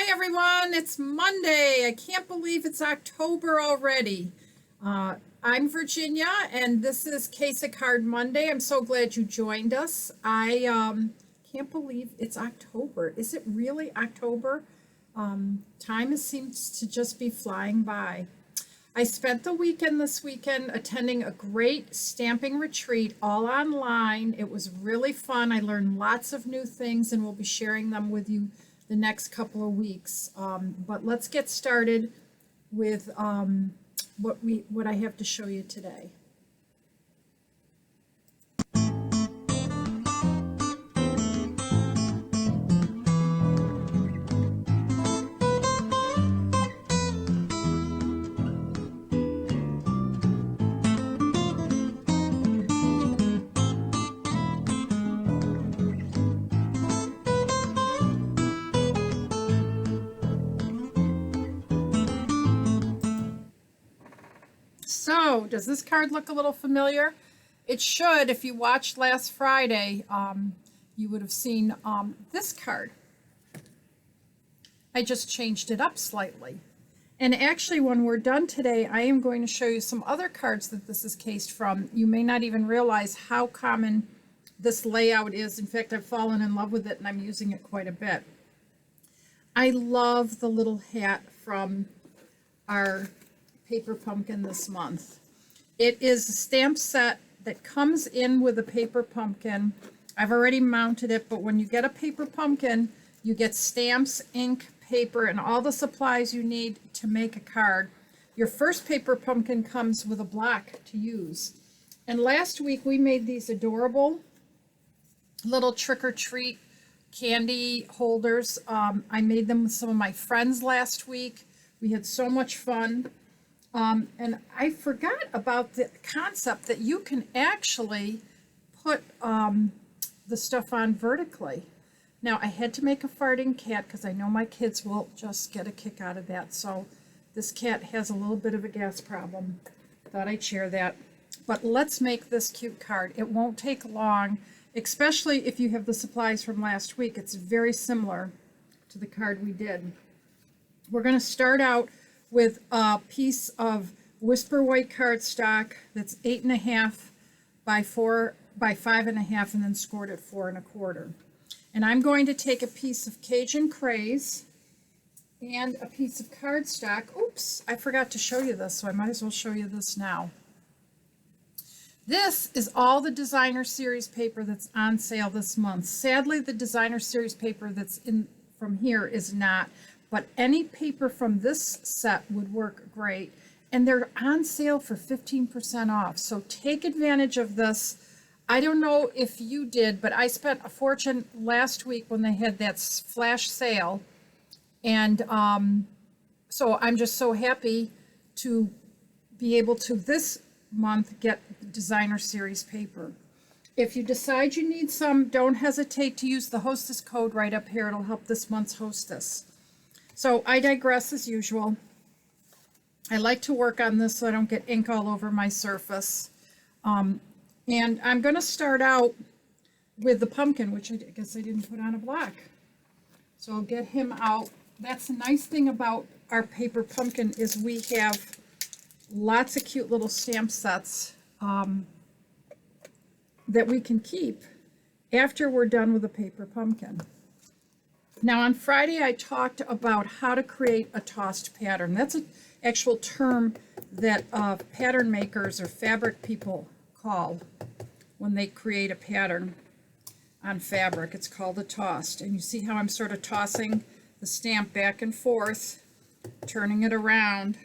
Hi everyone, it's Monday. I can't believe it's October already. I'm Virginia and this is Case of Card Monday. I'm so glad you joined us. I can't believe it's October. Is it really October? Time seems to just be flying by. I spent the weekend this weekend attending a great stamping retreat all online. It was really fun. I learned lots of new things and we'll be sharing them with you the next couple of weeks. But let's get started with what I have to show you today. So, does this card look a little familiar? It should. If you watched last Friday, you would have seen this card. I just changed it up slightly. And actually, when we're done today, I am going to show you some other cards that this is cased from. You may not even realize how common this layout is. In fact, I've fallen in love with it and I'm using it quite a bit. I love the little hat from our paper pumpkin this month. It is a stamp set that comes in with a paper pumpkin. I've already mounted it, but when you get a paper pumpkin, you get stamps, ink, paper, and all the supplies you need to make a card. Your first paper pumpkin comes with a block to use. And last week we made these adorable little trick-or-treat candy holders. I made them with some of my friends last week. We had so much fun. And I forgot about the concept that you can actually put the stuff on vertically. Now, I had to make a farting cat because I know my kids will just get a kick out of that. So this cat has a little bit of a gas problem. Thought I'd share that. But let's make this cute card. It won't take long, especially if you have the supplies from last week. It's very similar to the card we did. We're going to start out with a piece of Whisper White cardstock that's 8.5 by 4 by 5.5 and then scored at 4 1/4. And I'm going to take a piece of Cajun Craze and a piece of cardstock. Oops, I forgot to show you this, so I might as well show you this now. This is all the designer series paper that's on sale this month. Sadly, the designer series paper that's in from here is not, but any paper from this set would work great. And they're on sale for 15% off. So take advantage of this. I don't know if you did, but I spent a fortune last week when they had that flash sale. And so I'm just so happy to be able to this month get designer series paper. If you decide you need some, don't hesitate to use the hostess code right up here. It'll help this month's hostess. So I digress as usual. I like to work on this so I don't get ink all over my surface. And I'm going to start out with the pumpkin, which I guess I didn't put on a block. So I'll get him out. That's the nice thing about our paper pumpkin is we have lots of cute little stamp sets that we can keep after we're done with the paper pumpkin. Now on Friday I talked about how to create a tossed pattern. That's an actual term that pattern makers or fabric people call when they create a pattern on fabric. It's called a tossed. And you see how I'm sort of tossing the stamp back and forth, turning it around,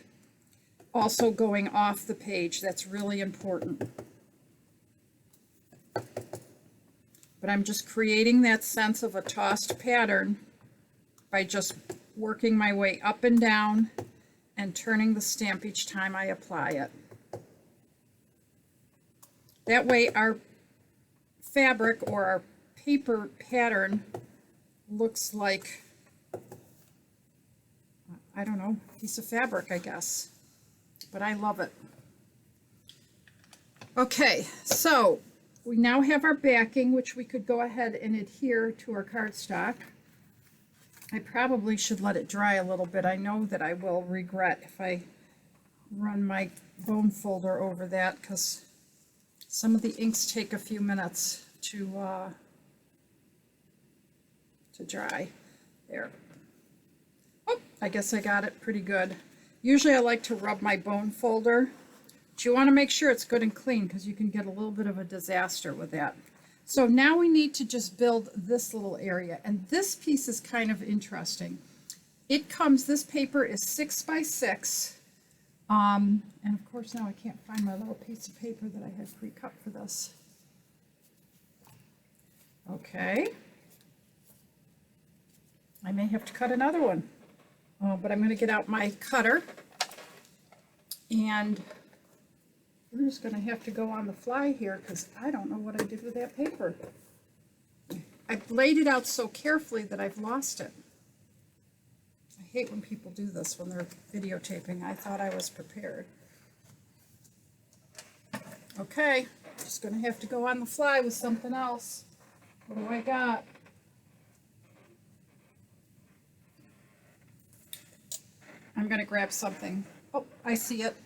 also going off the page. That's really important. But I'm just creating that sense of a tossed pattern by just working my way up and down and turning the stamp each time I apply it. That way our fabric or our paper pattern looks like, I don't know, a piece of fabric, I guess. But I love it. Okay, so we now have our backing, which we could go ahead and adhere to our cardstock. I probably should let it dry a little bit. I know that I will regret if I run my bone folder over that, because some of the inks take a few minutes to dry. There. Oh, I guess I got it pretty good. Usually I like to rub my bone folder, but you want to make sure it's good and clean, because you can get a little bit of a disaster with that. So now we need to just build this little area, and this piece is kind of interesting. It comes, this paper is 6 by 6, and of course now I can't find my little piece of paper that I had pre-cut for this. Okay. I may have to cut another one, but I'm going to get out my cutter, and we're just going to have to go on the fly here, because I don't know what I did with that paper. I've laid it out so carefully that I've lost it. I hate when people do this when they're videotaping. I thought I was prepared. Okay, just going to have to go on the fly with something else. What do I got? I'm going to grab something. Oh, I see it.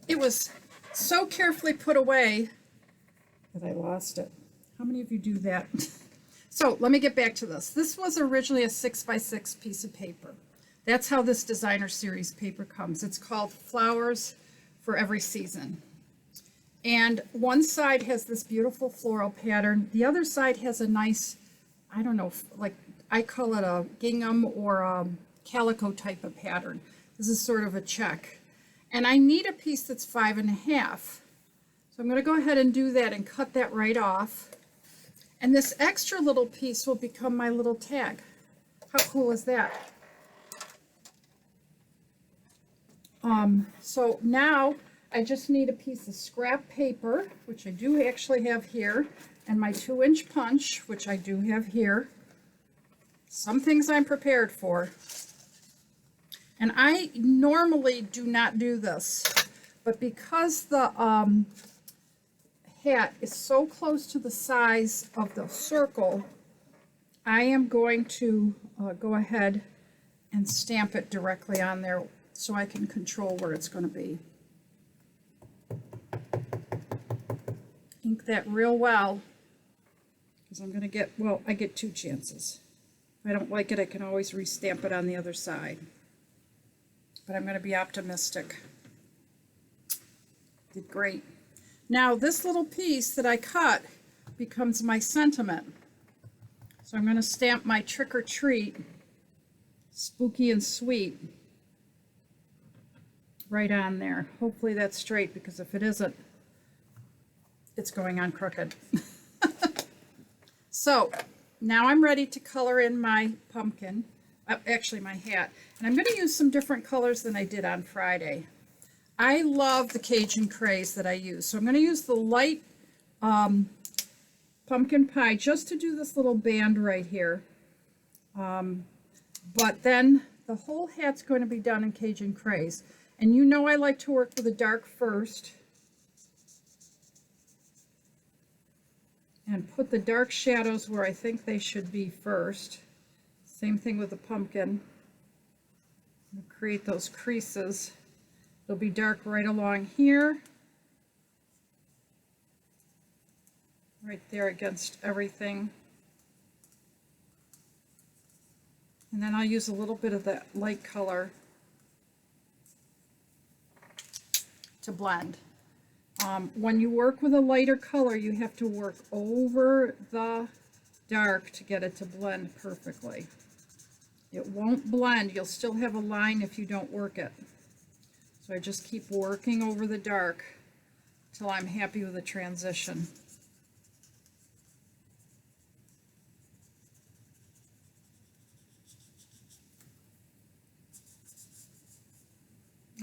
It was so carefully put away that I lost it. How many of you do that? So let me get back to this. This was originally a 6 by 6 piece of paper. That's how this designer series paper comes. It's called Flowers for Every Season. And one side has this beautiful floral pattern. The other side has a nice, I don't know, like I call it a gingham or a calico type of pattern. This is sort of a check. And I need a piece that's 5.5. So I'm going to go ahead and do that and cut that right off. And this extra little piece will become my little tag. How cool is that? So now I just need a piece of scrap paper, which I do actually have here, and my 2-inch punch, which I do have here. Some things I'm prepared for. And I normally do not do this, but because the hat is so close to the size of the circle, I am going to go ahead and stamp it directly on there so I can control where it's going to be. Ink that real well, because I'm going to get, well, I get 2 chances. If I don't like it, I can always restamp it on the other side. But I'm going to be optimistic. Did great. Now this little piece that I cut becomes my sentiment. So I'm going to stamp my Trick or Treat, Spooky and Sweet, right on there. Hopefully that's straight, because if it isn't, it's going on crooked. So now I'm ready to color in my pumpkin. Actually my hat, and I'm going to use some different colors than I did on Friday. I love the Cajun Craze that I use, so I'm going to use the light pumpkin pie just to do this little band right here, but then the whole hat's going to be done in Cajun Craze. And you know I like to work with the dark first and put the dark shadows where I think they should be first. Same thing with the pumpkin. We'll create those creases. They'll be dark right along here. Right there against everything. And then I'll use a little bit of that light color to blend. When you work with a lighter color, you have to work over the dark to get it to blend perfectly. It won't blend. You'll still have a line if you don't work it. So I just keep working over the dark till I'm happy with the transition.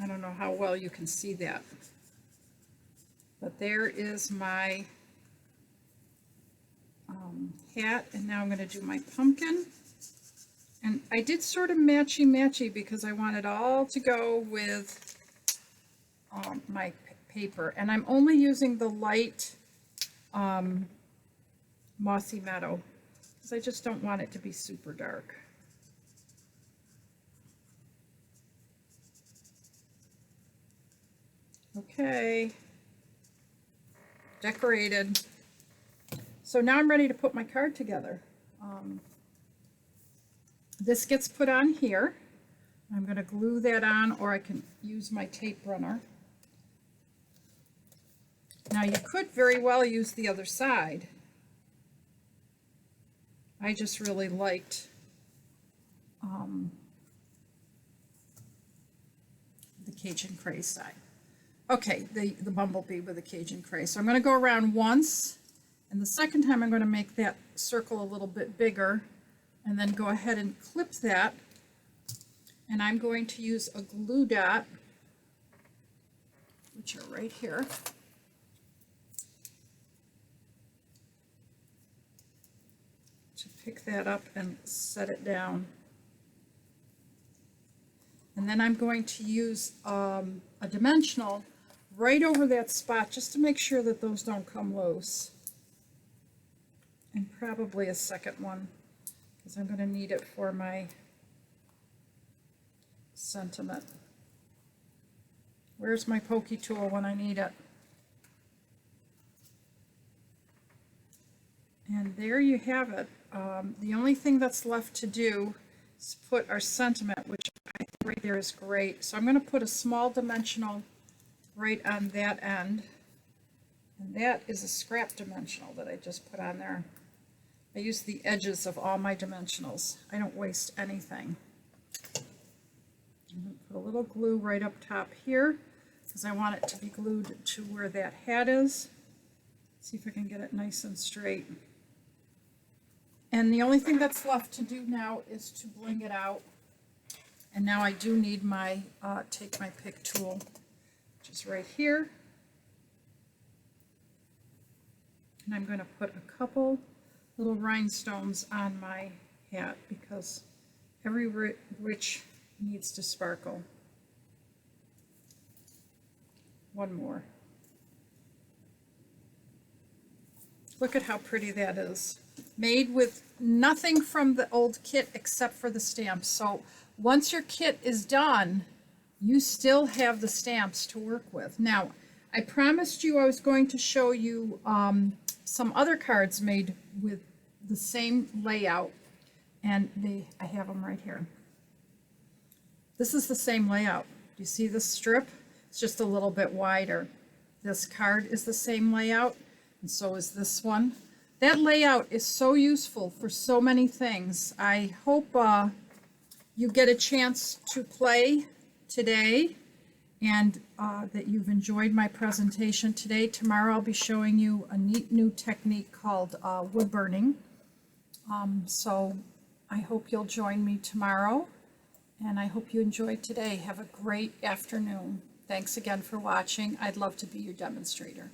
I don't know how well you can see that, but there is my hat, and now I'm going to do my pumpkin. And I did sort of matchy-matchy because I wanted all to go with my paper. And I'm only using the light Mossy Meadow, because I just don't want it to be super dark. Okay, decorated. So now I'm ready to put my card together. This gets put on here. I'm going to glue that on, or I can use my tape runner. Now you could very well use the other side. I just really liked the Cajun Cray side. Okay, the bumblebee with the Cajun Cray. So I'm going to go around once, and the second time I'm going to make that circle a little bit bigger, and then go ahead and clip that. And I'm going to use a glue dot, which are right here. To pick that up and set it down. And then I'm going to use a dimensional right over that spot just to make sure that those don't come loose. And probably a second one, because I'm going to need it for my sentiment. Where's my pokey tool when I need it? And there you have it. The only thing that's left to do is put our sentiment, which I think right there is great. So I'm going to put a small dimensional right on that end. And that is a scrap dimensional that I just put on there. I use the edges of all my dimensionals. I don't waste anything. I'm going to put a little glue right up top here because I want it to be glued to where that hat is. See if I can get it nice and straight. And the only thing that's left to do now is to bling it out. And now I do need my take my pick tool, which is right here. And I'm going to put a couple little rhinestones on my hat because every witch needs to sparkle. One more. Look at how pretty that is. Made with nothing from the old kit except for the stamps. So once your kit is done, you still have the stamps to work with. Now, I promised you I was going to show you some other cards made with the same layout, and I have them right here. This is the same layout. Do you see this strip? It's just a little bit wider. This card is the same layout, and so is this one. That layout is so useful for so many things. I hope you get a chance to play today and that you've enjoyed my presentation today. Tomorrow I'll be showing you a neat new technique called wood burning. So I hope you'll join me tomorrow, and I hope you enjoyed today. Have a great afternoon. Thanks again for watching. I'd love to be your demonstrator.